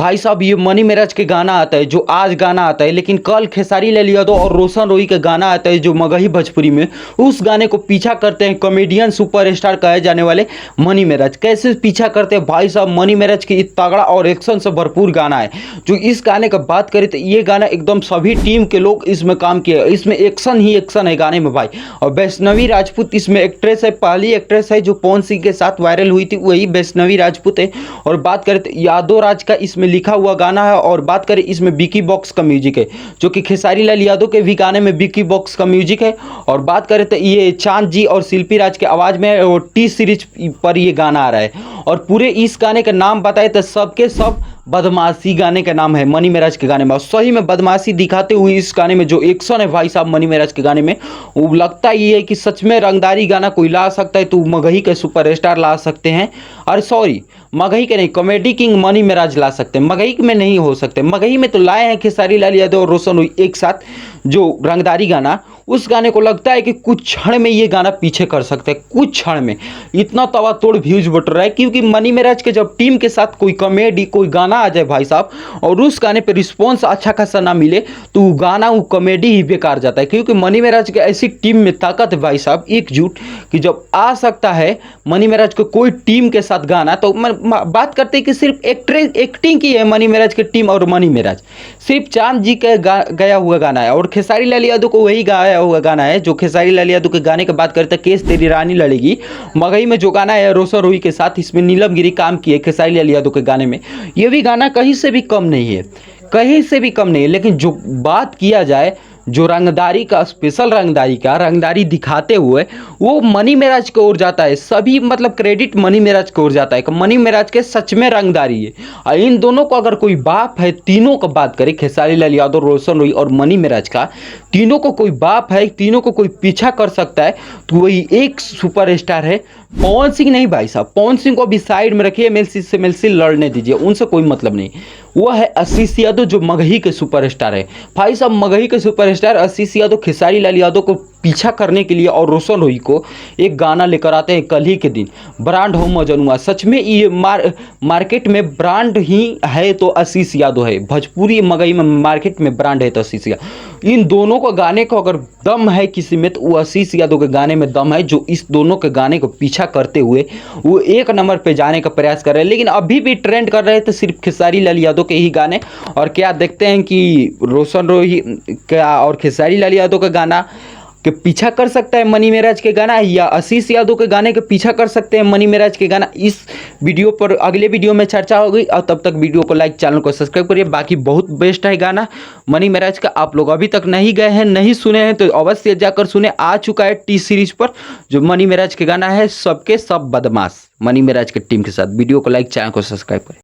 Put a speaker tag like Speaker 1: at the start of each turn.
Speaker 1: भाई साहब ये मनी मेराज के गाना आता है जो आज गाना आता है, लेकिन कल खेसारी लाल यादव और रोशन रोई का गाना आता है जो मगही भोजपुरी में। उस गाने को पीछा करते हैं कॉमेडियन सुपरस्टार कहे जाने वाले मनी मेराज। कैसे पीछा करते हैं भाई साहब, मनी मेराज की तगड़ा और एक्शन से भरपूर गाना है। जो इस गाने का बात करें तो ये गाना एकदम सभी टीम के लोग इसमें काम किए, इसमें एक्शन ही एक्शन है गाने में भाई। और वैष्णवी राजपूत इसमें एक्ट्रेस है, पहली एक्ट्रेस है जो पवन सिंह के साथ वायरल हुई थी, वही वैष्णवी राजपूत है। और बात करें तो यादव राज का इसमें लिखा हुआ गाना है। और बात करें इसमें विकी बॉक्स का म्यूजिक है, जो कि खेसारी लाल यादव के भी गाने में विकी बॉक्स का म्यूजिक है। और बात करें तो ये चांद जी और शिल्पी राज के आवाज़ में और टी सीरीज पर ये गाना आ रहा है। और पूरे इस गाने का नाम बताए तो सबके सब बदमाशी गाने का नाम है मनी मेराज के गाने में। और सही में बदमाशी दिखाते हुए इस गाने में जो एक्शन है भाई साहब मनी मेराज के गाने में, वो लगता ये है कि सच में रंगदारी गाना कोई ला सकता है तो मगही के सुपरस्टार ला सकते हैं। अरे सॉरी, मगही के नहीं, कॉमेडी किंग मनी मेराज ला सकते हैं, मगही में नहीं हो सकते। मगही में तो लाए हैं खेसारी लाल यादव और रोशन रोई एक साथ जो रंगदारी गाना, उस गाने को लगता है कि कुछ क्षण में ये गाना पीछे कर सकते हैं। कुछ क्षण में इतना तवा तोड़ व्यूज बट रहा है, क्योंकि मनी मेराज के जब टीम के साथ कोई कॉमेडी कोई गाना आ जाए भाई साहब और उस गाने पे रिस्पॉन्स अच्छा खासा ना मिले तो वो गाना वो कॉमेडी ही बेकार जाता है। क्योंकि मनी मेराज के ऐसी टीम में ताकत है भाई साहब एकजुट, कि जब आ सकता है मनी मेराज को कोई टीम के साथ गाना, तो बात करते हैं कि सिर्फ एक्टिंग की है मनी मेराज की टीम। और मनी मेराज सिर्फ चांद जी का गया हुआ गाना है और खेसारी लाल यादव को वही गाया हुआ गाना है। जो खेसारी लाल यादव के गाने की बात करते हैं केस तेरी रानी लड़ेगी, मगही में जो गाना है रोशन रोई के साथ, इसमें नीलम गिरी काम की है खेसारी लाल यादव के गाने में। ये भी गाना कहीं से भी कम नहीं है, कहीं से भी कम नहीं है। लेकिन जो बात किया जाए जो रंगदारी का, स्पेशल रंगदारी का, रंगदारी दिखाते हुए वो मनी मेराज की ओर जाता है। सभी मतलब क्रेडिट मनी मेराज की ओर जाता है कि मनी मेराज के सच में रंगदारी है। और इन दोनों को अगर कोई बाप है, तीनों का बात करें, खेसारी लाल यादव, रोशन रोई और मनी मेराज का, तीनों को कोई बाप है, तीनों को कोई पीछा कर सकता है तो वही एक सुपरस्टार है पवन सिंह। नहीं भाई साहब, पवन सिंह को भी साइड में रखिए, एमएलसी से एमएलसी लड़ने दीजिए, उनसे कोई मतलब नहीं। वो है आशीष यादव जो मगही के सुपरस्टार है भाई साहब। मगही के सुपरस्टार आशीष यादव खेसारी लाल यादव को पीछा करने के लिए और रोशन रोई को एक गाना लेकर आते हैं कल ही के दिन, ब्रांड हो मजनुआ। सच में ये मार्केट में ब्रांड ही है तो आशीष यादव है, भोजपुरी मगही में मार्केट में ब्रांड है तो आशीष यादव। इन दोनों को गाने को अगर दम है किसी में तो वो आशीष यादव के गाने में दम है, जो इस दोनों के गाने को पीछा करते हुए वो एक नंबर पे जाने का प्रयास कर रहे हैं। लेकिन अभी भी ट्रेंड कर रहे थे सिर्फ खेसारी लाल यादव के ही गाने। और क्या देखते हैं कि रोशन रोई का और खेसारी लाल यादव का गाना के पीछा कर सकता है मनी मेराज के गाना, या आशीष यादव के गाने के पीछा कर सकते हैं मनी मेराज के गाना। इस वीडियो पर अगले वीडियो में चर्चा होगी। और तब तक वीडियो को लाइक, चैनल को सब्सक्राइब करिए। बाकी बहुत बेस्ट है गाना मनी मेराज का, आप लोग अभी तक नहीं गए हैं, नहीं सुने हैं तो अवश्य जाकर सुने। आ चुका है टी सीरीज पर जो मनी मेराज के गाना है सबके सब बदमाश, मनी मेराज के टीम के साथ। वीडियो को लाइक, चैनल को सब्सक्राइब करें।